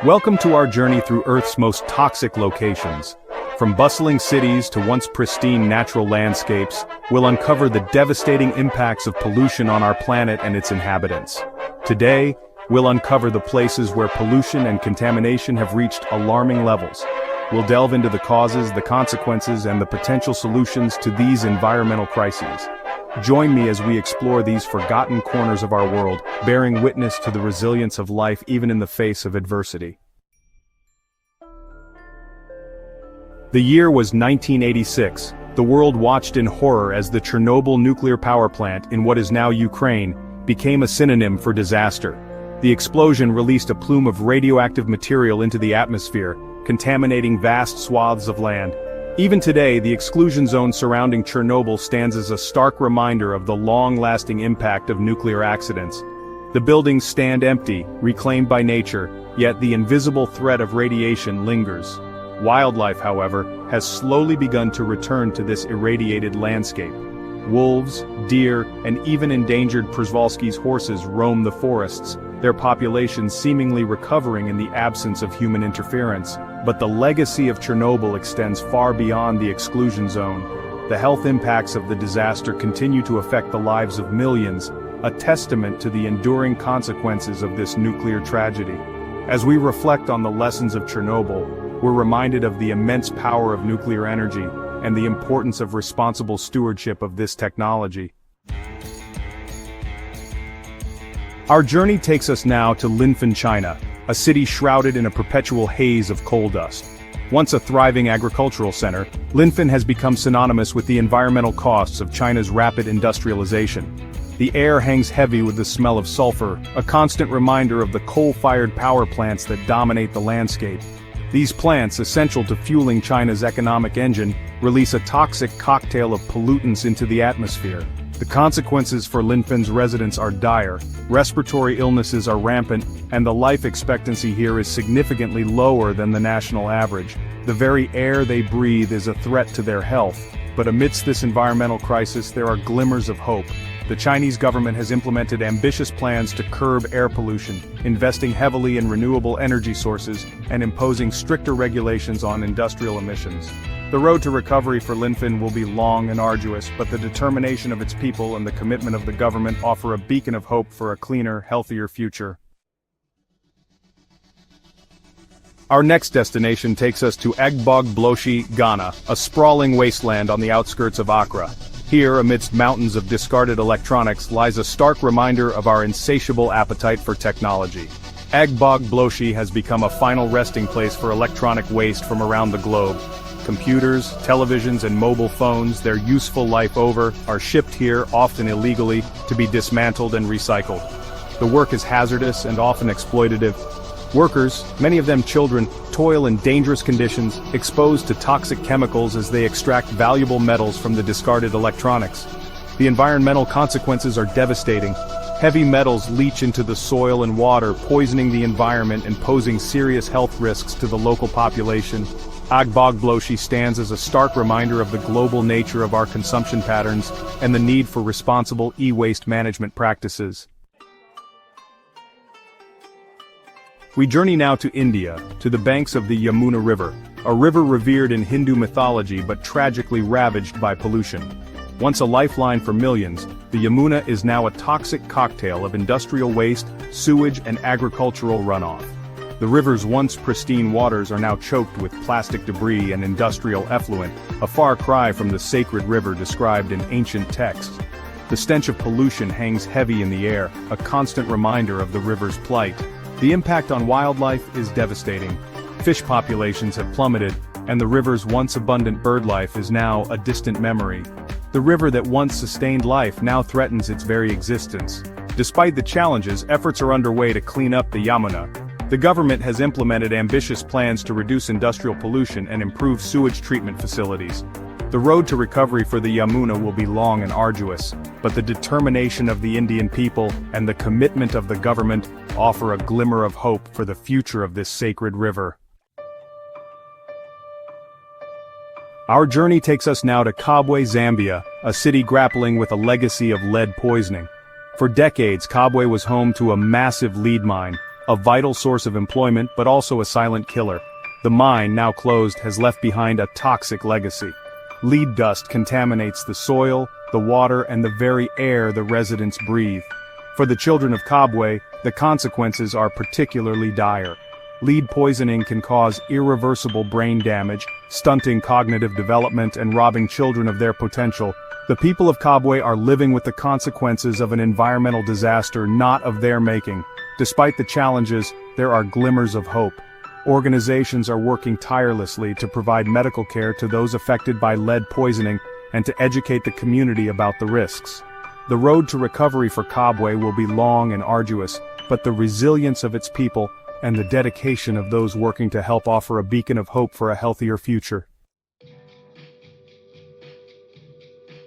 Welcome to our journey through Earth's most toxic locations. From bustling cities to once pristine natural landscapes, we'll uncover the devastating impacts of pollution on our planet and its inhabitants. Today, we'll uncover the places where pollution and contamination have reached alarming levels. We'll delve into the causes, the consequences, and the potential solutions to these environmental crises. Join me as we explore these forgotten corners of our world, bearing witness to the resilience of life even in the face of adversity. The year was 1986. The world watched in horror as the Chernobyl nuclear power plant in what is now Ukraine became a synonym for disaster. The explosion released a plume of radioactive material into the atmosphere, contaminating vast swaths of land. Even today, the exclusion zone surrounding Chernobyl stands as a stark reminder of the long-lasting impact of nuclear accidents. The buildings stand empty, reclaimed by nature, yet the invisible threat of radiation lingers. Wildlife, however, has slowly begun to return to this irradiated landscape. Wolves, deer, and even endangered Przewalski's horses roam the forests, their populations seemingly recovering in the absence of human interference. But the legacy of Chernobyl extends far beyond the exclusion zone. The health impacts of the disaster continue to affect the lives of millions, a testament to the enduring consequences of this nuclear tragedy. As we reflect on the lessons of Chernobyl, we're reminded of the immense power of nuclear energy and the importance of responsible stewardship of this technology. Our journey takes us now to Linfen, China, a city shrouded in a perpetual haze of coal dust. Once a thriving agricultural center, Linfen has become synonymous with the environmental costs of China's rapid industrialization. The air hangs heavy with the smell of sulfur, a constant reminder of the coal-fired power plants that dominate the landscape. These plants, essential to fueling China's economic engine, release a toxic cocktail of pollutants into the atmosphere. The consequences for Linfen's residents are dire. Respiratory illnesses are rampant, and the life expectancy here is significantly lower than the national average. The very air they breathe is a threat to their health. But amidst this environmental crisis, there are glimmers of hope. The Chinese government has implemented ambitious plans to curb air pollution, investing heavily in renewable energy sources and imposing stricter regulations on industrial emissions. The road to recovery for Linfen will be long and arduous, but the determination of its people and the commitment of the government offer a beacon of hope for a cleaner, healthier future. Our next destination takes us to Agbogbloshie, Ghana, a sprawling wasteland on the outskirts of Accra. Here, amidst mountains of discarded electronics, lies a stark reminder of our insatiable appetite for technology. Agbogbloshie has become a final resting place for electronic waste from around the globe. Computers, televisions, and mobile phones, their useful life over, are shipped here, often illegally, to be dismantled and recycled. The work is hazardous and often exploitative. Workers, many of them children, toil in dangerous conditions, exposed to toxic chemicals as they extract valuable metals from the discarded electronics. The environmental consequences are devastating. Heavy metals leach into the soil and water, poisoning the environment and posing serious health risks to the local population. Agbogbloshie stands as a stark reminder of the global nature of our consumption patterns and the need for responsible e-waste management practices. We journey now to India, to the banks of the Yamuna River, a river revered in Hindu mythology but tragically ravaged by pollution. Once a lifeline for millions, the Yamuna is now a toxic cocktail of industrial waste, sewage, and agricultural runoff. The river's once pristine waters are now choked with plastic debris and industrial effluent, a far cry from the sacred river described in ancient texts. The stench of pollution hangs heavy in the air, a constant reminder of the river's plight. The impact on wildlife is devastating. Fish populations have plummeted, and the river's once abundant bird life is now a distant memory. The river that once sustained life now threatens its very existence. Despite the challenges, efforts are underway to clean up the Yamuna. The government has implemented ambitious plans to reduce industrial pollution and improve sewage treatment facilities. The road to recovery for the Yamuna will be long and arduous, but the determination of the Indian people and the commitment of the government offer a glimmer of hope for the future of this sacred river. Our journey takes us now to Kabwe, Zambia, a city grappling with a legacy of lead poisoning. For decades, Kabwe was home to a massive lead mine. a vital source of employment but also a silent killer. The mine, now closed, has left behind a toxic legacy. Lead dust contaminates the soil, the water, and the very air the residents breathe. For the children of Kabwe, the consequences are particularly dire. Lead poisoning can cause irreversible brain damage, stunting cognitive development and robbing children of their potential. The people of Kabwe are living with the consequences of an environmental disaster not of their making. Despite the challenges, there are glimmers of hope. Organizations are working tirelessly to provide medical care to those affected by lead poisoning and to educate the community about the risks. The road to recovery for Kabwe will be long and arduous, but the resilience of its people and the dedication of those working to help offer a beacon of hope for a healthier future.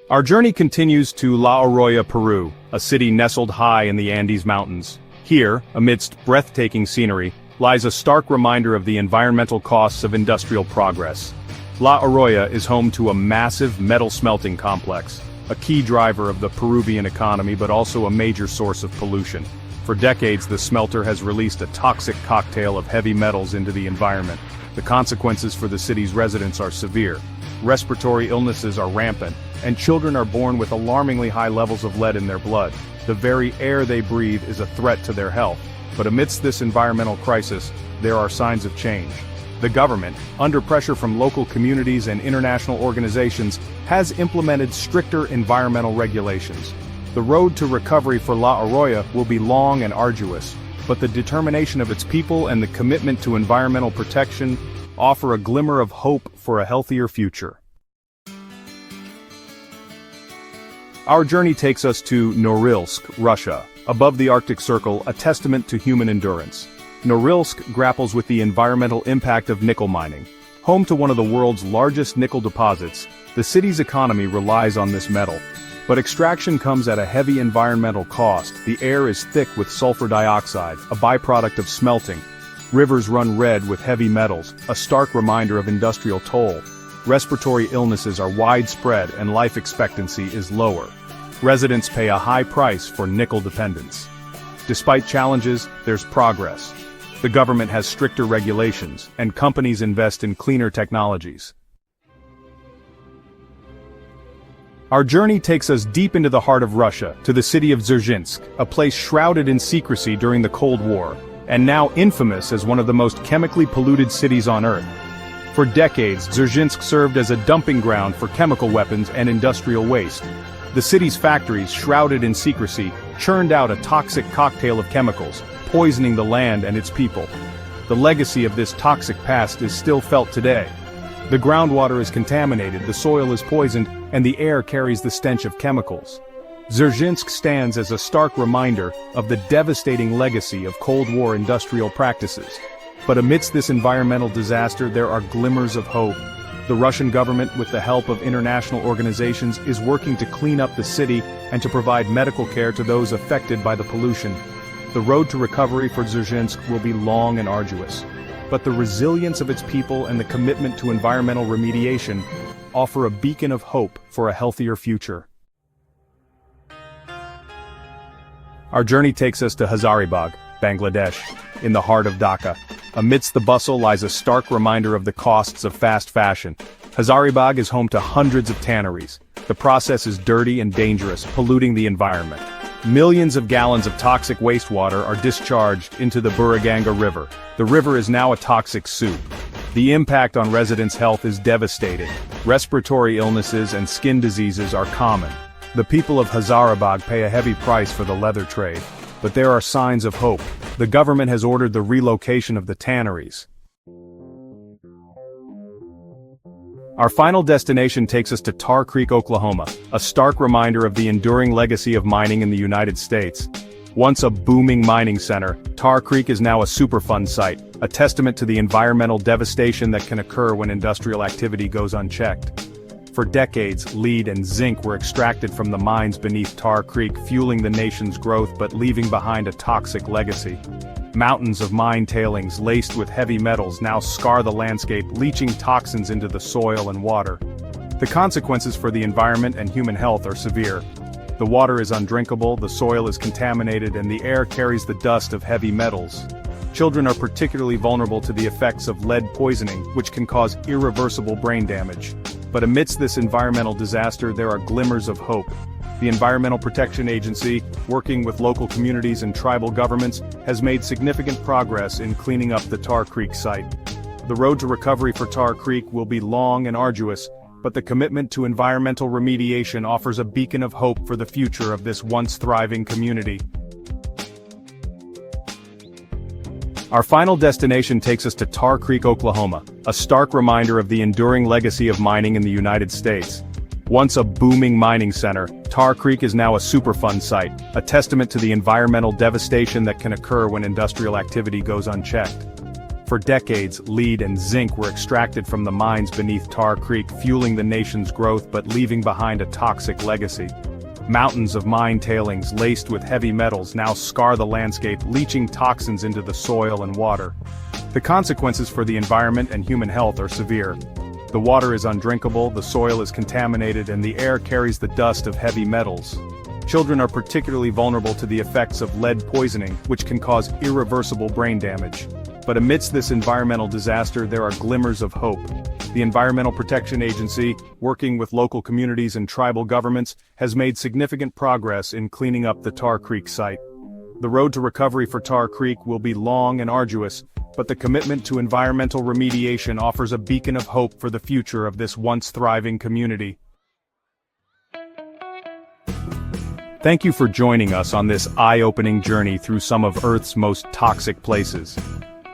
Our journey continues to La Arroya, Peru, a city nestled high in the Andes Mountains. Here, amidst breathtaking scenery, lies a stark reminder of the environmental costs of industrial progress. La Arroya is home to a massive metal smelting complex, a key driver of the Peruvian economy but also a major source of pollution. For decades, the smelter has released a toxic cocktail of heavy metals into the environment. The consequences for the city's residents are severe. Respiratory illnesses are rampant, and children are born with alarmingly high levels of lead in their blood. The very air they breathe is a threat to their health. But amidst this environmental crisis, there are signs of change. The government, under pressure from local communities and international organizations, has implemented stricter environmental regulations. The road to recovery for La Arroya will be long and arduous, but the determination of its people and the commitment to environmental protection offer a glimmer of hope for a healthier future. Our journey takes us to Norilsk, Russia, above the Arctic Circle, a testament to human endurance. Norilsk grapples with the environmental impact of nickel mining. Home to one of the world's largest nickel deposits, the city's economy relies on this metal. But extraction comes at a heavy environmental cost. The air is thick with sulfur dioxide, a byproduct of smelting. Rivers run red with heavy metals, a stark reminder of industrial toll. Respiratory illnesses are widespread and life expectancy is lower. Residents pay a high price for nickel dependence. Despite challenges, there's progress. The government has stricter regulations, and companies invest in cleaner technologies. Our journey takes us deep into the heart of Russia, to the city of Dzerzhinsk, a place shrouded in secrecy during the Cold War, and now infamous as one of the most chemically polluted cities on Earth. For decades, Dzerzhinsk served as a dumping ground for chemical weapons and industrial waste. The city's factories, shrouded in secrecy, churned out a toxic cocktail of chemicals, poisoning the land and its people. The legacy of this toxic past is still felt today. The groundwater is contaminated, the soil is poisoned, and the air carries the stench of chemicals. Dzerzhinsk stands as a stark reminder of the devastating legacy of Cold War industrial practices. But amidst this environmental disaster, there are glimmers of hope. The Russian government, with the help of international organizations, is working to clean up the city and to provide medical care to those affected by the pollution. The road to recovery for Dzerzhinsk will be long and arduous, but the resilience of its people and the commitment to environmental remediation offer a beacon of hope for a healthier future. Our journey takes us to Hazaribagh, Bangladesh, in the heart of Dhaka. Amidst the bustle lies a stark reminder of the costs of fast fashion. Hazaribagh is home to hundreds of tanneries. The process is dirty and dangerous, polluting the environment. Millions of gallons of toxic wastewater are discharged into the Buriganga River. The river is now a toxic soup. The impact on residents' health is devastating. Respiratory illnesses and skin diseases are common. The people of Hazaribagh pay a heavy price for the leather trade. But there are signs of hope. The government has ordered the relocation of the tanneries. Our final destination takes us to Tar Creek, Oklahoma, a stark reminder of the enduring legacy of mining in the United States. Once a booming mining center, Tar Creek is now a Superfund site, a testament to the environmental devastation that can occur when industrial activity goes unchecked. For decades, lead and zinc were extracted from the mines beneath Tar Creek, fueling the nation's growth but leaving behind a toxic legacy. Mountains of mine tailings laced with heavy metals now scar the landscape, leaching toxins into the soil and water. The consequences for the environment and human health are severe. The water is undrinkable, the soil is contaminated, and the air carries the dust of heavy metals. Children are particularly vulnerable to the effects of lead poisoning, which can cause irreversible brain damage. But amidst this environmental disaster, there are glimmers of hope. The Environmental Protection Agency, working with local communities and tribal governments, has made significant progress in cleaning up the Tar Creek site. The road to recovery for Tar Creek will be long and arduous, but the commitment to environmental remediation offers a beacon of hope for the future of this once thriving community. Our final destination takes us to Tar Creek, Oklahoma, a stark reminder of the enduring legacy of mining in the United States. Once a booming mining center, Tar Creek is now a Superfund site, a testament to the environmental devastation that can occur when industrial activity goes unchecked. For decades, lead and zinc were extracted from the mines beneath Tar Creek, fueling the nation's growth but leaving behind a toxic legacy. Mountains of mine tailings laced with heavy metals now scar the landscape, leaching toxins into the soil and water. The consequences for the environment and human health are severe. The water is undrinkable, the soil is contaminated, and the air carries the dust of heavy metals. Children are particularly vulnerable to the effects of lead poisoning, which can cause irreversible brain damage. But amidst this environmental disaster, there are glimmers of hope. The Environmental Protection Agency, working with local communities and tribal governments, has made significant progress in cleaning up the Tar Creek site. The road to recovery for Tar Creek will be long and arduous, but the commitment to environmental remediation offers a beacon of hope for the future of this once thriving community. Thank you for joining us on this eye-opening journey through some of Earth's most toxic places.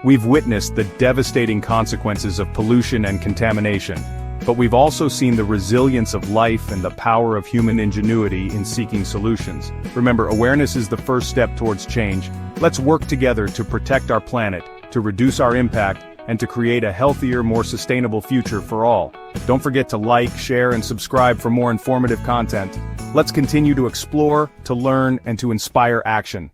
We've witnessed the devastating consequences of pollution and contamination, but we've also seen the resilience of life and the power of human ingenuity in seeking solutions. Remember, awareness is the first step towards change. Let's work together to protect our planet, to reduce our impact, and to create a healthier, more sustainable future for all. Don't forget to like, share, and subscribe for more informative content. Let's continue to explore, to learn, and to inspire action.